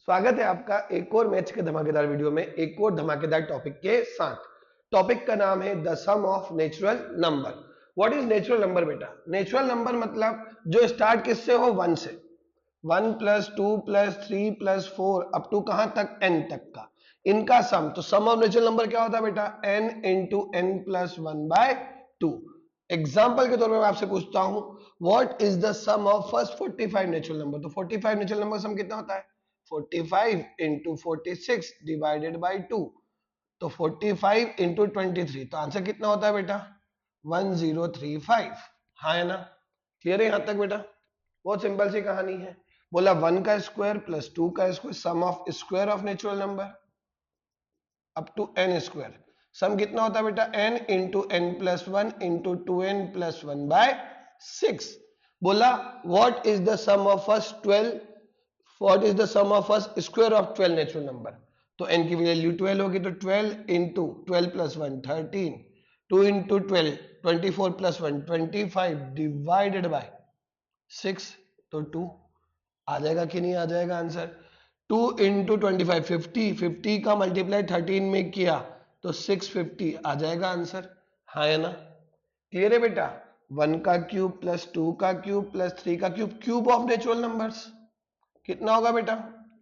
स्वागत है आपका एक और मैथ्स के धमाकेदार वीडियो में एक और धमाकेदार टॉपिक के साथ। टॉपिक का नाम है the sum of natural number. What is natural number बेटा? नेचुरल नंबर मतलब जो स्टार्ट किससे हो? 1 से। 1 plus 2 plus 3 plus 4 up to कहां तक? n तक का, इनका सम। तो सम ऑफ नेचुरल नंबर क्या होता है बेटा? n into N plus one by two. Example के तौर पर मैं आपसे पूछता हूं, what is the sum of first 45 natural number? तो 45 नेचुरल नंबर सम कितना होता है? 45 इंटू 46 डिवाइडेड बाई 2। तो 45 इंटू 23, तो आंसर कितना होता है बेटा? 1035। हाँ है ना? क्लियर है यहां तक बेटा? बहुत सिंपल सी कहानी है। बोला 1 का स्क्वायर प्लस 2 का square, sum of square of natural number up to n square. Sum कितना होता है बेटा? n into N plus one into two N plus one by 6। बोला what is the sum of first 12, what is the sum of first square of 12 natural number? तो n की वैल्यू 12 होगी, तो 12 into 12 plus one 13, 2 into 12 24 plus one 25 divided by 6। तो 2 आ जाएगा कि नहीं आ जाएगा आंसर? 2 इंटू 25 50, 50 का मल्टीप्लाई 13 में किया तो 650 आ जाएगा आंसर। हाँ है ना? क्लियर है बेटा? 1 का क्यूब प्लस 2 का क्यूब प्लस 3 का cube, cube of natural numbers कितना होगा बेटा?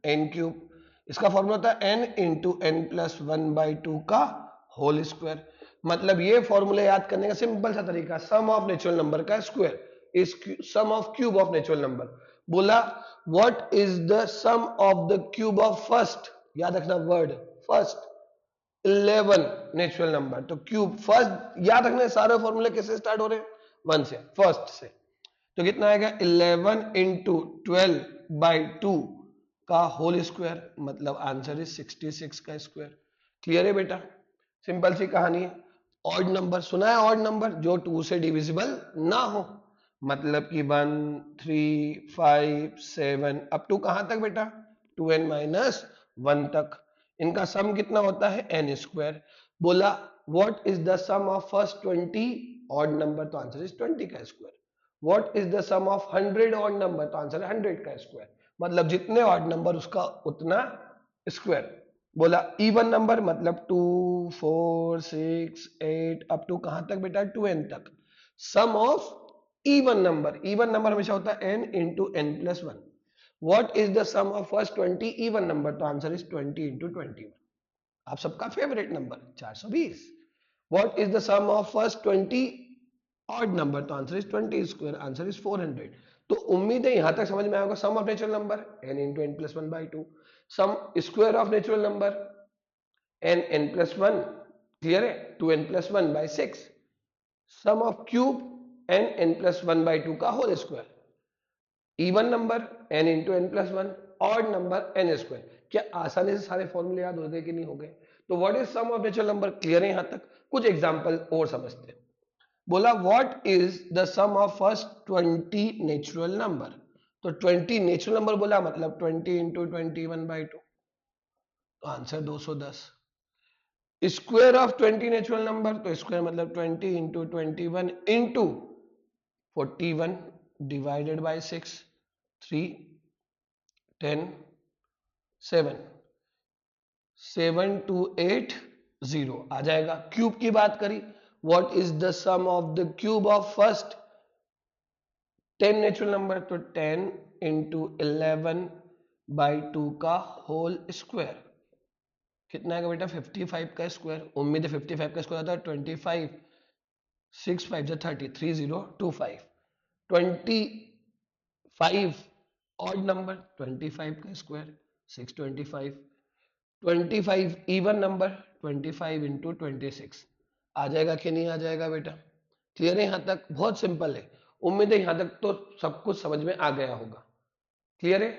n cube. इसका फॉर्मूला होता है n into N plus one by two का होल स्क्वायर। मतलब ये फॉर्मूला याद करने का सिंपल सा तरीका, सम ऑफ नेचुरल नंबर का square is sum of cube of natural number. बोला what is the sum of the cube of first, याद रखना वर्ड फर्स्ट 11 नेचुरल नंबर। तो क्यूब फर्स्ट याद रखना, सारे फॉर्मूले कैसे स्टार्ट हो रहे हैं? 1 से, फर्स्ट से। तो कितना आएगा? 11 इंटू 12 बाई 2 का होल स्क्वायर, मतलब आंसर इज 66 का स्क्वायर। क्लियर है बेटा? सिंपल सी कहानी है। ऑड नंबर सुना है? ऑड नंबर जो 2 से डिविजिबल ना हो, मतलब कि 1 3 5 7 अप टू कहां तक बेटा? 2n माइनस 1 तक। इनका सम कितना होता है? n square. बोला what is the sum of first 20 odd number? तो आंसर इज 20 का square. What is the sum of 100 odd number? तो आंसर है 100 का स्क्वायर। मतलब जितने ऑड नंबर उसका उतना स्क्वायर। बोला इवन नंबर मतलब 2 4 6 8 अप टू कहां तक बेटा? 2n तक। Sum of even number, even number हमेशा होता है n into N plus one. What is the sum of first 20 even number? तो आंसर इज 20 इंटू 21। आप सबका favourite number 420। What is the sum of first 20 odd number? तो answer is 20 square, answer is 400। तो उम्मीद है यहां तक समझ में आएगा। Sum of natural number n into N plus one by two, sum square of natural number n n plus one, clear है? 2n plus one by six, sum of cube n n plus one by two का whole square, even number n into N plus one, odd number n square. क्या आसानी से सारे फॉर्मूले याद हो गए कि नहीं हो गए? तो what is sum of natural number? Clear है यहां तक? कुछ एग्जांपल और समझते हैं। बोला what is the sum of first 20 natural number? तो 20 नेचुरल नंबर बोला, मतलब 20 इंटू 21 बाई टू, तो answer 210। Square of 20 natural number, तो स्क्वायर मतलब 20 इंटू 21 इंटू 41 डिवाइडेड बाई 6, 3 10 7 7280 आ जाएगा। क्यूब की बात करी, what is the sum of the cube of first 10 natural number? तो 10 इंटू 11 बाई टू का होल स्क्वायर, कितना आएगा बेटा? 55 का स्क्वायर। उम्मीद है 55 का स्क्वायर आता है 25, 6 5 30, 3025। 25 ऑड नंबर, 25 का स्क्वायर 625। 25 इवन नंबर, 25 इंटू 26 आ जाएगा कि नहीं आ जाएगा बेटा? क्लियर है यहां तक? बहुत सिंपल है। उम्मीद है यहां तक तो सब कुछ समझ में आ गया होगा। क्लियर है?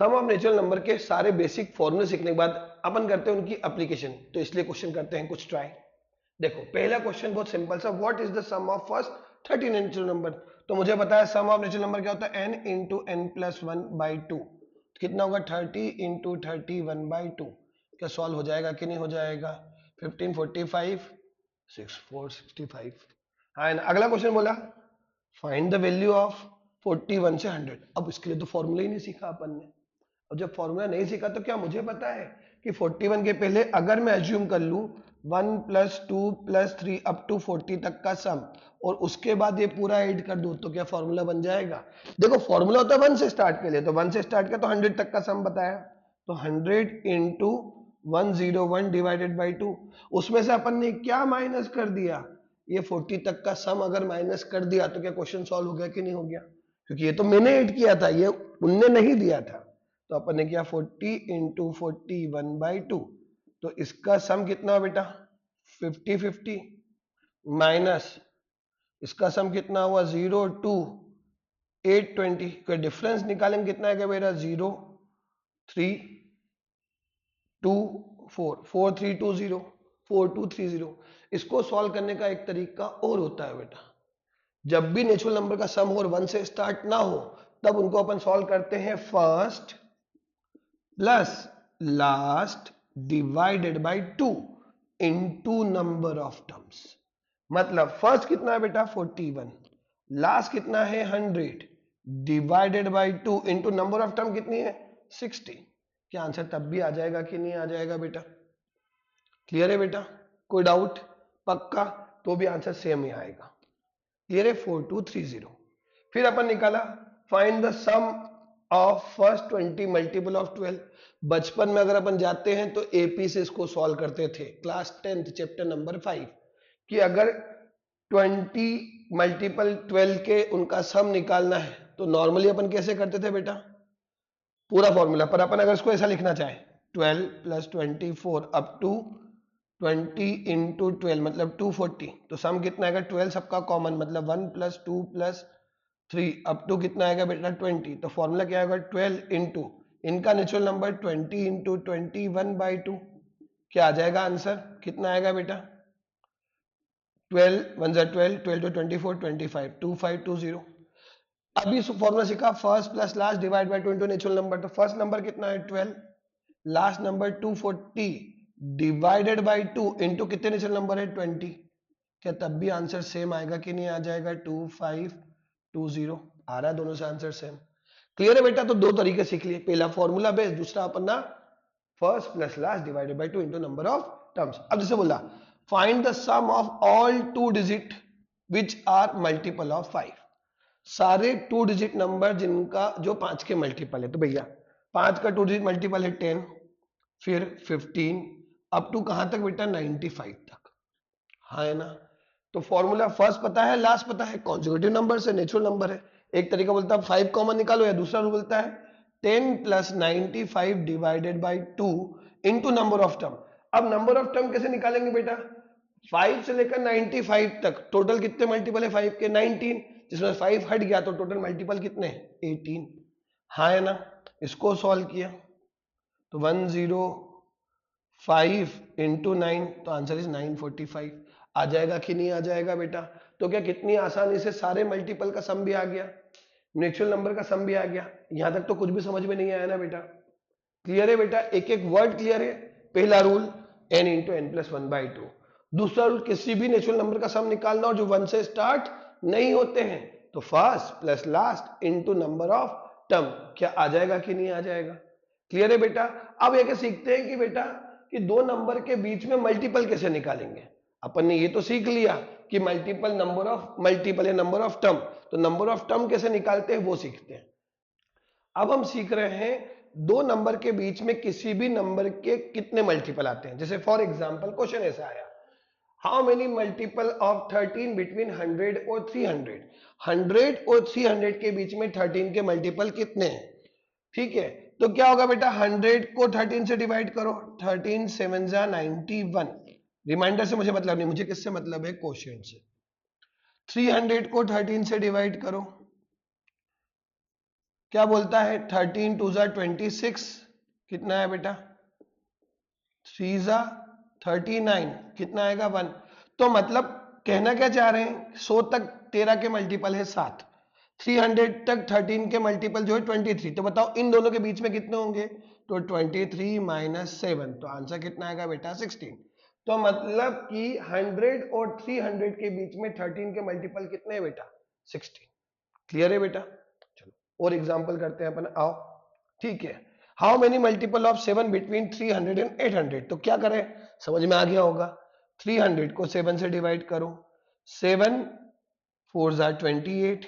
सम ऑफ नेचुरल नंबर के सारे बेसिक फॉर्मूले सीखने के बाद अपन करते हैं उनकी एप्लीकेशन। तो इसलिए क्वेश्चन करते हैं कुछ ट्राई। देखो पहला क्वेश्चन बहुत सिंपल सा, what is the sum of first 30 natural number? तो मुझे पता है सम ऑफ नेचुरल नंबर क्या होता है? n into N plus one by two. कितना होगा? 30 इंटू 31 बाई टू। क्या सॉल्व हो जाएगा कि नहीं हो जाएगा? 1545 6465। हाँ, अगला क्वेश्चन बोला फाइंड द वैल्यू ऑफ 41 से 100। अब इसके लिए तो फॉर्मूला ही नहीं सीखा अपन ने। और जब फॉर्मूला नहीं सीखा तो क्या मुझे पता है कि 41 के पहले अगर मैं एज्यूम कर लूं 1 + 2 + 3 अप टू 40 तक का सम और उसके बाद ये पूरा ऐड कर दूं तो क्या फॉर्मूला बन जाएगा? देखो फॉर्मूला होता है 1 से स्टार्ट के लिए, तो 1 से स्टार्ट किया तो 100 तक का सम बताया, तो 100 इंटू 101 डिवाइडेड बाई 2, उसमें से अपन ने क्या माइनस कर दिया? ये 40 तक का सम अगर माइनस कर दिया तो क्या क्वेश्चन सॉल्व हो गया कि नहीं हो गया? क्योंकि ये तो मैंने ऐड किया था, ये उनने नहीं दिया था। तो अपन ने किया 40 इंटू 41/2, तो इसका सम कितना हुआ बेटा? 50/50 माइनस इसका सम कितना हुआ? 0 2 820 का डिफरेंस निकालेंगे कितना आएगा बेटा? 0 3 2 4 4320 4230। इसको सॉल्व करने का एक तरीका और होता है बेटा, जब भी नेचुरल नंबर का सम हो और 1 से स्टार्ट ना हो तब उनको अपन सॉल्व करते हैं first plus last divided by 2 into number of terms. मतलब फर्स्ट कितना है बेटा? 41, लास्ट कितना है? 100 divided by 2 into number of term कितनी है? 60। क्या आंसर तब भी आ जाएगा कि नहीं आ जाएगा बेटा? क्लियर है बेटा? कोई डाउट? पक्का? तो भी आंसर सेम ही आएगा। क्लियर है? 4230। फिर अपन निकाला find the sum of first 20 multiple of 12। बचपन में अगर अपन जाते हैं तो एपी से इसको सॉल्व करते थे, क्लास 10th चैप्टर नंबर 5, कि अगर 20 मल्टीपल 12 के उनका सम निकालना है तो नॉर्मली अपन कैसे करते थे बेटा? पूरा फॉर्मूला, पर अपन अगर इसको ऐसा लिखना चाहे 12 + 24 अप टू 20 इंटू 12 मतलब 240, तो सम कितना आएगा? 12 सबका कॉमन मतलब 1 + 2 + 3 अप टू कितना आएगा बेटा? 20। तो फॉर्मूला क्या आएगा? 12 इंटू इनका नेचुरल नंबर 20 इंटू 21/2। क्या आ जाएगा आंसर? कितना आएगा बेटा? 12 1 12 12 to 24 25 2520। अभी फॉर्मूला सीखा first plus last divide by 2 into natural number, तो फर्स्ट नंबर कितना है? 12, last number 240 divided by 2 into कितने नेचुरल नंबर है? 20। क्या तब भी आंसर सेम आएगा कि नहीं आ जाएगा? 2520 आ रहा है, दोनों से आंसर सेम। क्लियर है बेटा? तो दो तरीके सीख लिए, पहला फॉर्मूला बेस्ड, दूसरा अपन ना first plus last divided by 2 into number of terms. अब जैसे बोला find the sum of all 2 digit which are multiple of 5। सारे 2 डिजिट नंबर जिनका जो 5 के मल्टीपल है, तो भैया 5 का 2 डिजिट मल्टीपल है 10, फिर 15 अप टू कहां तक बेटा? 95 तक। हाँ है ना? तो फॉर्मूला फर्स्ट पता है, लास्ट पता है, कॉन्जिक्यूटिव नंबर से नेचुरल नंबर है। एक तरीका बोलता है 5 कॉमन निकालो, या दूसरा रूल बोलता है 10 + 95 divided by 2 into number of term. अब नंबर ऑफ टर्म कैसे निकालेंगे बेटा? 5 से लेकर 95 तक टोटल कितने मल्टीपल है 5 के? 19, जिसमें 5 हट गया तो टोटल मल्टीपल कितने? 18। हाँ है ना? इसको सॉल्व किया तो 105 इंटू 9, तो आंसर इज 945। आ जाएगा कि नहीं आ जाएगा बेटा? तो क्या कितनी आसानी से सारे मल्टीपल का सम भी आ गया, नेचुरल नंबर का सम भी आ गया। यहां तक तो कुछ भी समझ में नहीं आया ना बेटा? क्लियर है बेटा? एक एक वर्ड क्लियर है? पहला rule n into N plus 1/2। दूसरा रूल किसी भी नेचुरल नंबर का सम निकालना हो जो 1 से स्टार्ट नहीं होते हैं तो first plus last into number of term. क्या आ जाएगा कि नहीं आ जाएगा? क्लियर है बेटा? अब ये सीखते हैं कि बेटा कि दो नंबर के बीच में मल्टीपल कैसे निकालेंगे। अपन ने ये तो सीख लिया कि मल्टीपल नंबर ऑफ मल्टीपल या नंबर ऑफ टर्म, तो नंबर ऑफ टर्म कैसे निकालते हैं वो सीखते हैं। अब हम सीख रहे हैं दो नंबर के बीच में किसी भी नंबर के कितने मल्टीपल आते हैं। जैसे फॉर एग्जांपल क्वेश्चन ऐसा आया, how many multiple of 13 between 100 और 300। 100 और 300 के बीच में 13 के मल्टीपल कितने हैं? ठीक है, तो क्या होगा बेटा? 100 को 13 से डिवाइड करो, 13 7 जा 91। रिमाइंडर से मुझे मतलब नहीं, मुझे किससे मतलब है? क्वोशिएंट से। 300 को 13 से डिवाइड करो, क्या बोलता है? 13 2 जा 26, कितना है बेटा? 3 जा 39, कितना आएगा? 1। तो मतलब कहना क्या चाह रहे हैं? 100 तक 13 के मल्टीपल है 7, 300 तक 13 के मल्टीपल जो है 23। तो बताओ इन दोनों के बीच में कितने होंगे? तो 23 - 7, तो आंसर कितना आएगा बेटा? 16। तो मतलब कि 100 और 300 के बीच में 13 के मल्टीपल कितने हैं बेटा? 16। क्लियर है बेटा? चलो और एग्जांपल करते हैं अपन, आओ। ठीक है, how many multiple of 7 between 300 and 800? तो क्या करें, समझ में आ गया होगा। 300 को 7 से डिवाइड करो, 7 4 जार 28,